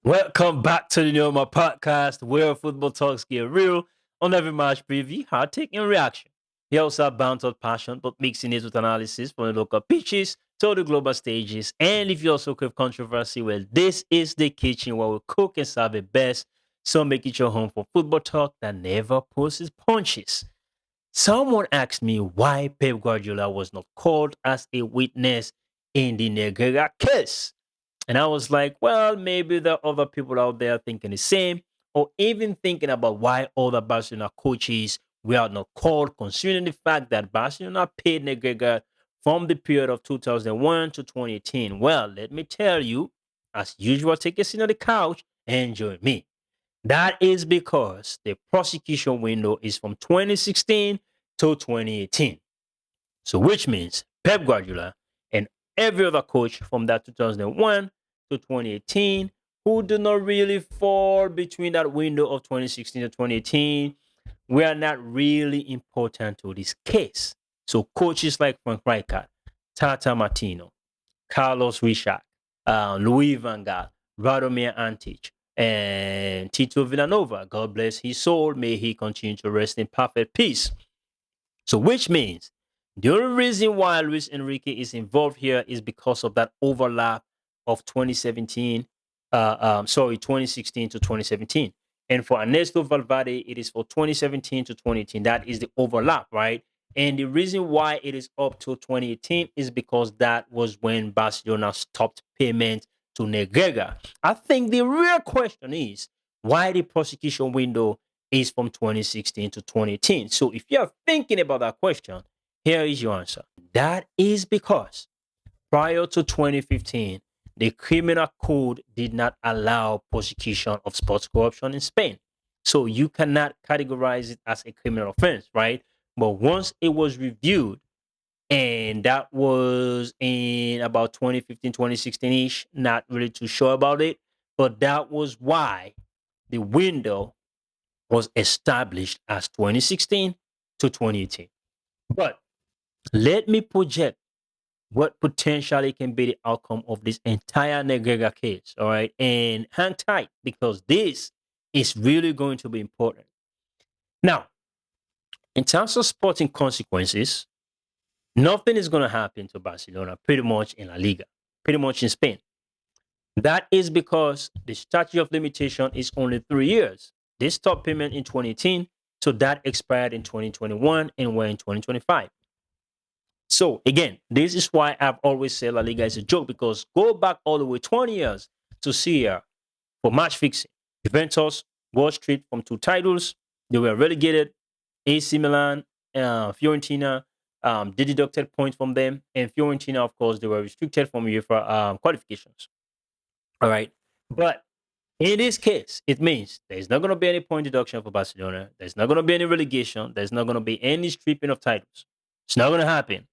Welcome back to the New My podcast, where football talks get real on every match preview, hard taking reaction. He also have bound out passion, but mixing it with analysis from the local pitches to the global stages. And if you also crave controversy, well, this is the kitchen where we cook and serve it best. So make it your home for football talk that never pulls its punches. Someone asked me why Pep Guardiola was not called as a witness in the Negreira case. And I was like, well, maybe there are other people out there thinking the same, or even thinking about why other Barcelona coaches were not called, considering the fact that Barcelona paid Negreira from the period of 2001 to 2018. Well, let me tell you, as usual, take a seat on the couch and join me. That is because the prosecution window is from 2016 to 2018. So, which means Pep Guardiola and every other coach from that 2001 to 2018 who do not really fall between that window of 2016 to 2018 were not really important to this case. So, coaches like Frank Rijkaard, Tata Martino, Carlos Richard, Louis Van Gaal, Radomir Antic, and Tito Villanova. God bless his soul. May he continue to rest in perfect peace. So, which means the only reason why Luis Enrique is involved here is because of that overlap of 2016 to 2017. And for Ernesto Valverde, it is for 2017 to 2018. That is the overlap, right? And the reason why it is up to 2018 is because that was when Barcelona stopped payment to Negreira. I think the real question is why the prosecution window is from 2016 to 2018. So if you're thinking about that question, here is your answer. That is because prior to 2015, the criminal code did not allow prosecution of sports corruption in Spain. So you cannot categorize it as a criminal offense, right? But once it was reviewed, and that was in about 2015, 2016 ish, not really too sure about it, but that was why the window was established as 2016 to 2018. But let me project what potentially can be the outcome of this entire Negreira case. All right. And hang tight because this is really going to be important. Now, in terms of sporting consequences, nothing is going to happen to Barcelona pretty much in La Liga, pretty much in Spain. That is because the statute of limitation is only 3 years. They stopped payment in 2018, so that expired in 2021 and we're in 2025. So again, this is why I've always said La Liga is a joke because go back all the way 20 years to see here for match fixing. Juventus, Wall Street from 2 titles. They were relegated. AC Milan, Fiorentina, they deducted points from them. And Fiorentina, of course, they were restricted from UEFA qualifications. All right. But in this case, it means there's not going to be any point deduction for Barcelona. There's not going to be any relegation. There's not going to be any stripping of titles. It's not going to happen.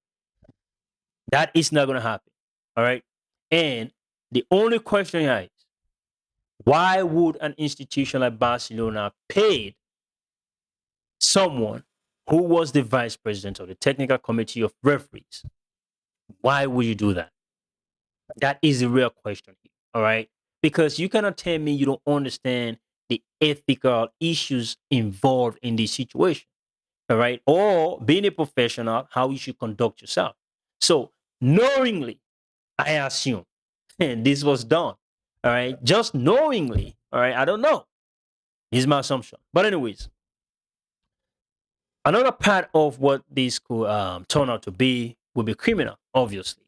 That is not going to happen. All right. And the only question here is why would an institution like Barcelona pay someone who was the vice president of the technical committee of referees? Why would you do that? That is the real question here. All right. Because you cannot tell me you don't understand the ethical issues involved in this situation. All right. Or being a professional, how you should conduct yourself. So knowingly, I assume and this was done. All right. Just knowingly. All right. I don't know. Is my assumption. But anyways, another part of what this could turn out to be will be criminal, obviously,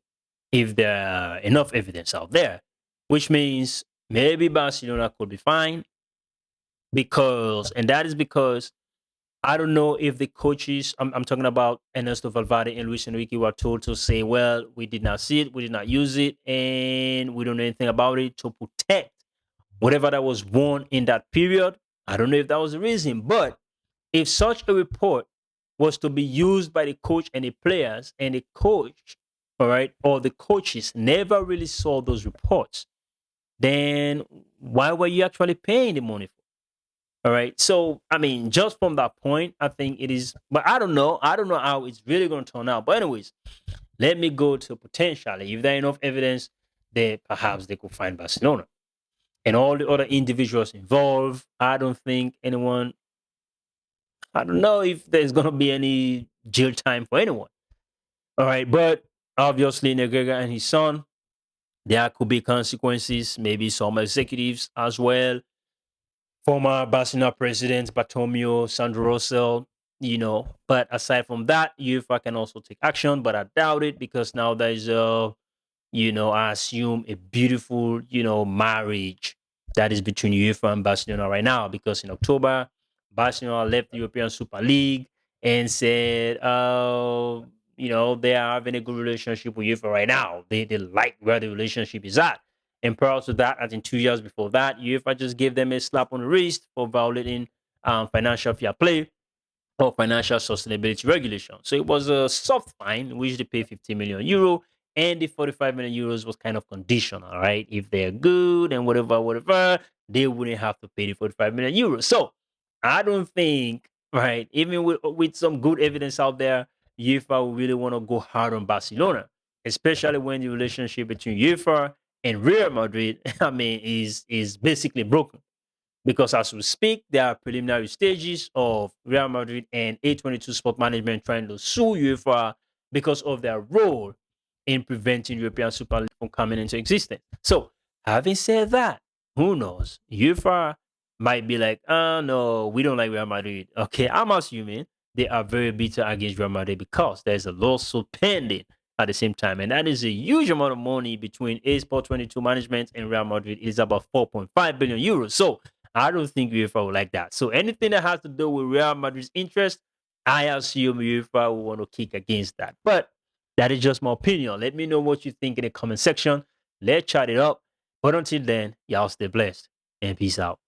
if there are enough evidence out there, which means maybe Barcelona could be fined and that is because I don't know if the coaches, I'm talking about Ernesto Valverde and Luis Enrique, were told to say, well, we did not see it, we did not use it, and we don't know anything about it to protect whatever that was won in that period. I don't know if that was the reason, but if such a report was to be used by the coach and the players, and the coach, all right, or the coaches never really saw those reports, then why were you actually paying the money for? All right. So, I mean, just from that point, I think it is, but I don't know. I don't know how it's really going to turn out. But, anyways, let me go to potentially, if there are enough evidence, that perhaps they could find Barcelona. and all the other individuals involved. I don't think anyone, I don't know if there's going to be any jail time for anyone. All right. But obviously, Negreira and his son, there could be consequences, maybe some executives as well. Former Barcelona president Bartomeu Sandro Rosell, But aside from that, UEFA can also take action, but I doubt it because now there is I assume a beautiful, marriage that is between UEFA and Barcelona right now. Because in October, Barcelona left the European Super League and said, they are having a good relationship with UEFA right now. They like where the relationship is at. And prior to that, I think 2 years before that, UEFA just gave them a slap on the wrist for violating financial fair play or financial sustainability regulation. So it was a soft fine, which they paid 50 million euro, and the 45 million euros was kind of conditional, right? If they're good and whatever, they wouldn't have to pay the 45 million euros. So I don't think, right, even with some good evidence out there, UEFA will really want to go hard on Barcelona, especially when the relationship between UEFA and Real Madrid, is basically broken. Because as we speak, there are preliminary stages of Real Madrid and A22 Sport Management trying to sue UEFA because of their role in preventing European Super League from coming into existence. So, having said that, who knows? UEFA might be like, oh no, we don't like Real Madrid. Okay, I'm assuming they are very bitter against Real Madrid because there's a lawsuit pending at the same time. And that is a huge amount of money between A Sport 22 management and Real Madrid. It is about 4.5 billion euros. So I don't think UEFA will like that. So anything that has to do with Real Madrid's interest, I assume UEFA will want to kick against that. But that is just my opinion. Let me know what you think in the comment section. Let's chat it up. But until then, y'all stay blessed and peace out.